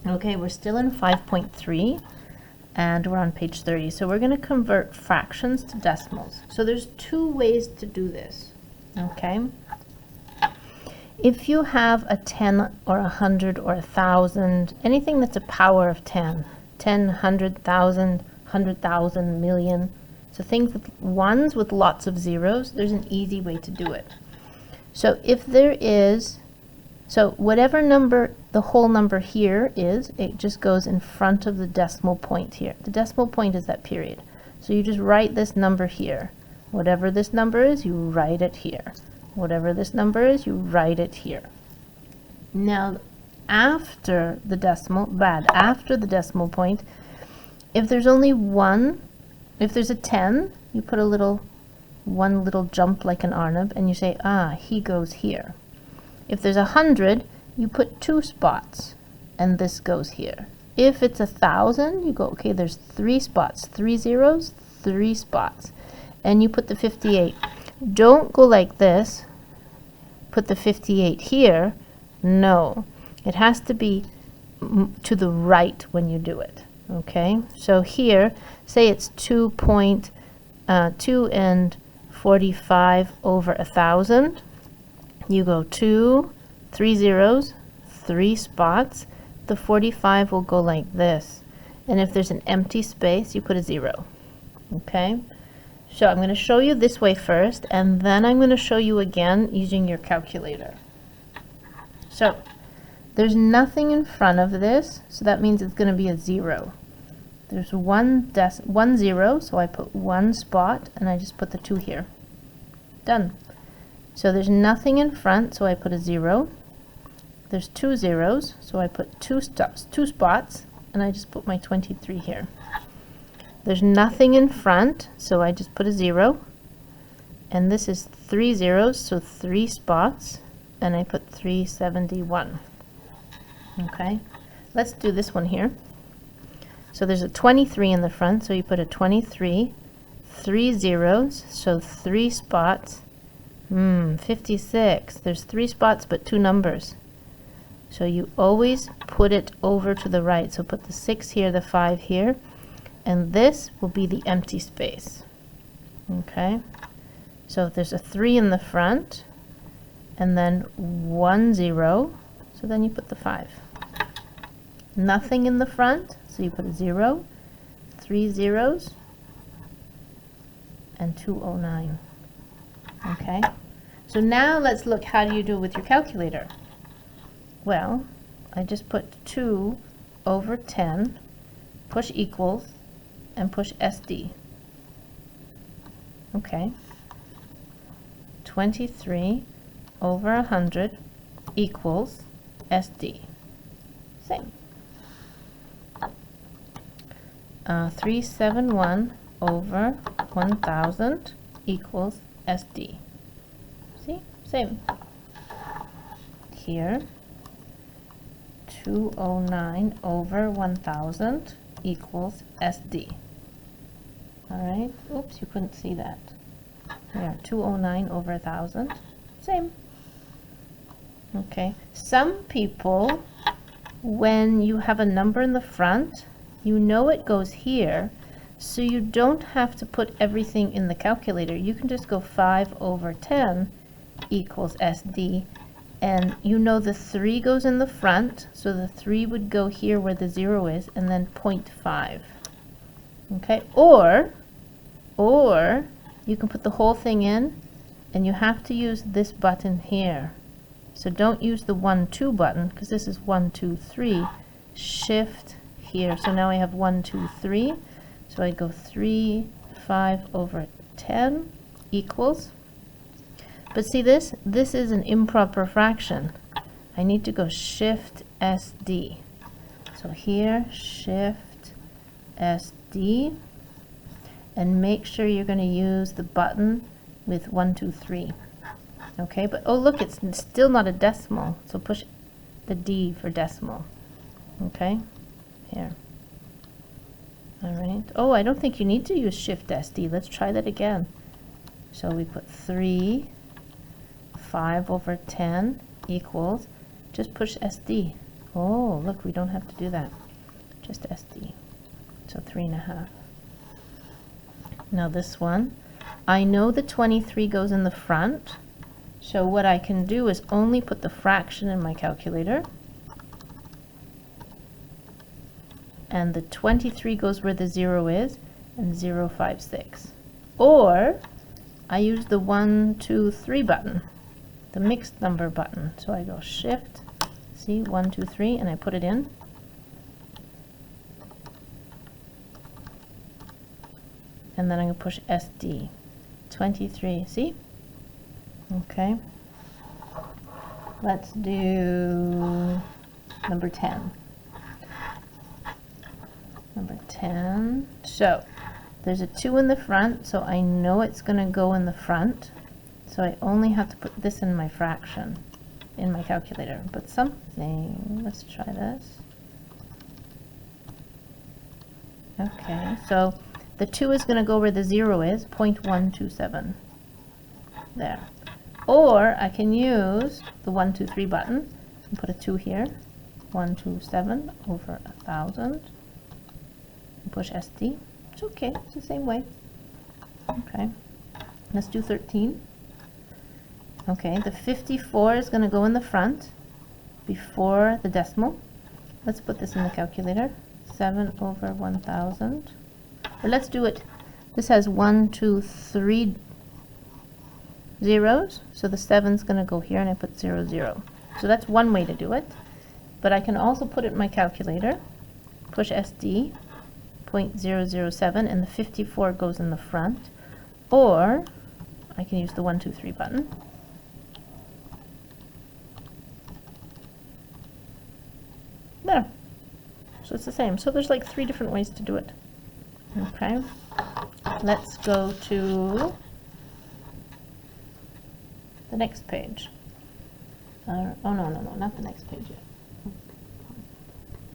Okay, we're still in 5.3 and we're on page 30. So we're going to convert fractions to decimals. So there's two ways to do this, okay? If you have a 10 or 100 or 1,000, anything that's a power of 10, 10, 100,000, 100,000, million, so things with ones with lots of zeros, there's an easy way to do it. So if there is, so whatever number the whole number here is, it just goes in front of the decimal point here. The decimal point is that period. So you just write this number here. Whatever this number is, you write it here. Whatever this number is, you write it here. Now, after the decimal, after the decimal point, if there's only one, if there's a 10, you put one little jump like an Arnab, and you say, he goes here. If there's 100, you put 2 spots, and this goes here. If it's 1,000, you go, okay, there's 3 spots, 3 zeros, 3 spots, and you put the 58. Don't go like this, put the 58 here. No, it has to be to the right when you do it. Okay, so here, say it's 2.2 and 45 over 1,000. You go 2, 3 zeros, 3 spots. The 45 will go like this. And if there's an empty space, you put a 0. Okay? So I'm going to show you this way first, and then I'm going to show you again using your calculator. So there's nothing in front of this, so that means it's going to be a 0. There's one 0, so I put 1 spot, and I just put the 2 here. Done. So there's nothing in front, so I put a 0. There's 2 zeros, so I put 2 spots, and I just put my 23 here. There's nothing in front, so I just put a 0. And this is 3 zeros, so 3 spots, and I put 371. Okay, let's do this one here. So there's a 23 in the front, so you put a 23, 3 zeros, so 3 spots. 56. There's 3 spots but 2 numbers. So you always put it over to the right. So put the 6 here, the 5 here, and this will be the empty space. Okay? So there's a 3 in the front, and then 1 0, so then you put the 5. Nothing in the front, so you put a 0, 3 zeros, and 209. Okay, so now let's look, how do you do it with your calculator? Well, I just put 2 over 10, push equals, and push SD. Okay, 23 over 100 equals SD. Same. 371 over 1,000 equals SD. See? Same. Here, 209 over 1,000 equals SD. Alright, oops, you couldn't see that. There, 209 over 1,000. Same. Okay, some people, when you have a number in the front, you know it goes here, so you don't have to put everything in the calculator. You can just go 5 over 10 equals SD, and you know the 3 goes in the front, so the 3 would go here where the 0 is, and then 0.5. Okay, or you can put the whole thing in, and you have to use this button here. So don't use the 1, 2 button, because this is 1, 2, 3. Shift here. So now I have 1, 2, 3. So I go 3, 5 over 10 equals. But see this? This is an improper fraction. I need to go Shift SD. So here, Shift SD. And make sure you're going to use the button with 1, 2, 3. Okay, but oh look, it's still not a decimal. So push the D for decimal. Okay, here. Alright. Oh, I don't think you need to use Shift SD. Let's try that again. So we put 3, 5 over 10 equals, just push SD. Oh, look, we don't have to do that. Just SD. So 3.5. Now this one, I know the 23 goes in the front. So what I can do is only put the fraction in my calculator. And the 23 goes where the 0 is, and 056. Or I use the 1, 2, 3 button, the mixed number button. So I go Shift, see, 1, 2, 3, and I put it in. And then I'm going to push SD. 23, see? Okay. Let's do number 10. Number 10. So there's a 2 in the front, so I know it's going to go in the front. So I only have to put this in my fraction, in my calculator. But something, let's try this. Okay, so the 2 is going to go where the 0 is, 0.127. There. Or I can use the 1, 2, 3 button and put a 2 here. 127 over 1,000. Push SD. It's okay, it's the same way. Okay, let's do 13. Okay, the 54 is going to go in the front before the decimal. Let's put this in the calculator. 7 over 1,000. Or let's do it. This has 1, 2, 3 zeros, so the 7's going to go here, and I put 0, 0. So that's one way to do it. But I can also put it in my calculator, push SD, 0.007, and the 54 goes in the front. Or I can use the 1, 2, 3 button. There. So it's the same. So there's like 3 different ways to do it. Okay. Let's go to the next page. Oh, no, not the next page yet.